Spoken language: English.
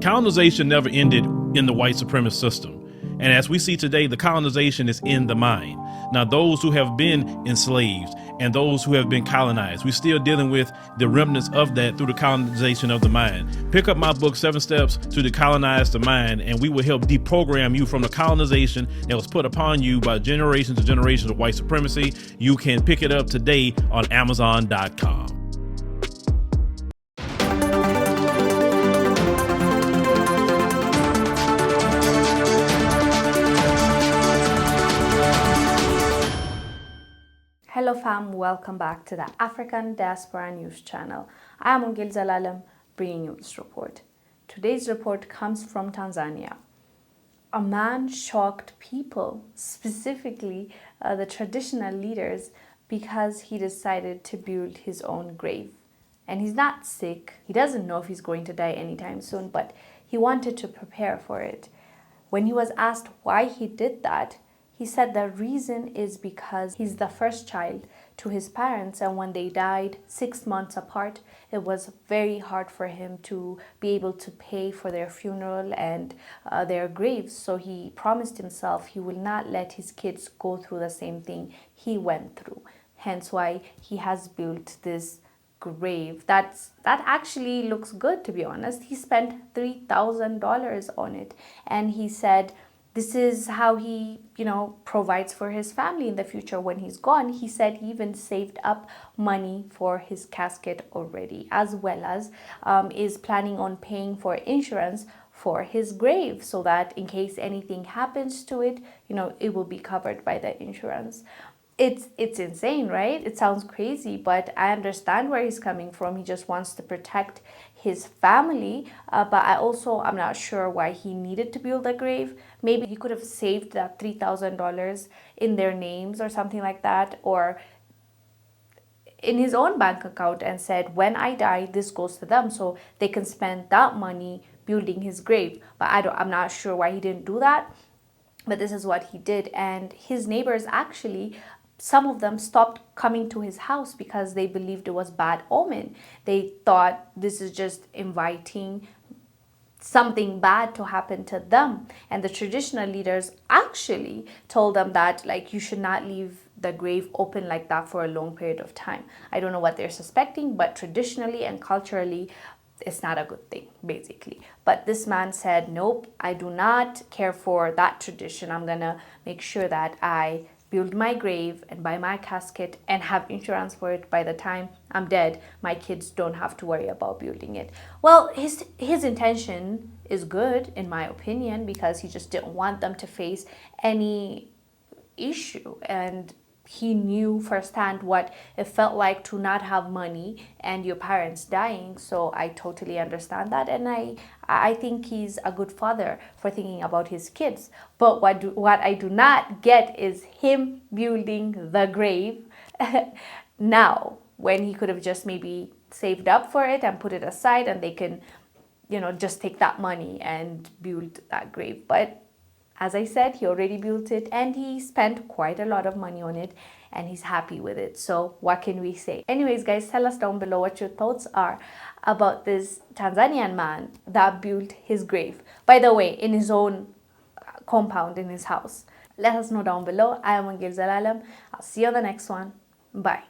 Colonization never ended in the white supremacist system. And as we see today, the colonization is in the mind. Now, those who have been enslaved and those who have been colonized, we're still dealing with the remnants of that through the colonization of the mind. Pick up my book, 7 Steps to Decolonize the Mind, and we will help deprogram you from the colonization that was put upon you by generations and generations of white supremacy. You can pick it up today on Amazon.com. Hello fam, welcome back to the African Diaspora News channel. I am Wongel Zelalem, bringing you this report. Today's report comes from Tanzania. A man shocked people, specifically the traditional leaders, because he decided to build his own grave. And he's not sick. He doesn't know if he's going to die anytime soon, but he wanted to prepare for it. When he was asked why he did that, he said the reason is because he's the first child to his parents, and when they died 6 months apart, it was very hard for him to be able to pay for their funeral and their graves. So he promised himself he will not let his kids go through the same thing he went through. Hence why he has built this grave. That actually looks good, to be honest. He spent $3,000 on it, and he said this is how he, provides for his family in the future when he's gone. He said he even saved up money for his casket already, as well as is planning on paying for insurance for his grave so that in case anything happens to it, it will be covered by the insurance. It's insane, right? It sounds crazy, but I understand where he's coming from. He just wants to protect his family, but I'm not sure why he needed to build a grave. Maybe he could have saved that $3,000 in their names or something like that, or in his own bank account, and said, when I die, this goes to them, so they can spend that money building his grave. But I'm not sure why he didn't do that, but this is what he did. And his neighbors, actually, some of them stopped coming to his house because they believed it was bad omen. They thought this is just inviting something bad to happen to them. And the traditional leaders actually told them that, you should not leave the grave open like that for a long period of time. I don't know what they're suspecting, but traditionally and culturally, it's not a good thing, basically. But this man said, nope, I do not care for that tradition. I'm gonna make sure that I build my grave and buy my casket and have insurance for it. By the time I'm dead, my kids don't have to worry about building it. Well, his intention is good, in my opinion, because he just didn't want them to face any issue. And he knew firsthand what it felt like to not have money and your parents dying. So I totally understand that, and I think he's a good father for thinking about his kids. But what I do not get is him building the grave now, when he could have just maybe saved up for it and put it aside, and they can, just take that money and build that grave. But as I said, he already built it, and he spent quite a lot of money on it, and he's happy with it. So what can we say? Anyways, guys, tell us down below what your thoughts are about this Tanzanian man that built his grave, by the way, in his own compound in his house. Let us know down below. I am Wongel Zelalem. I'll see you on the next one. Bye.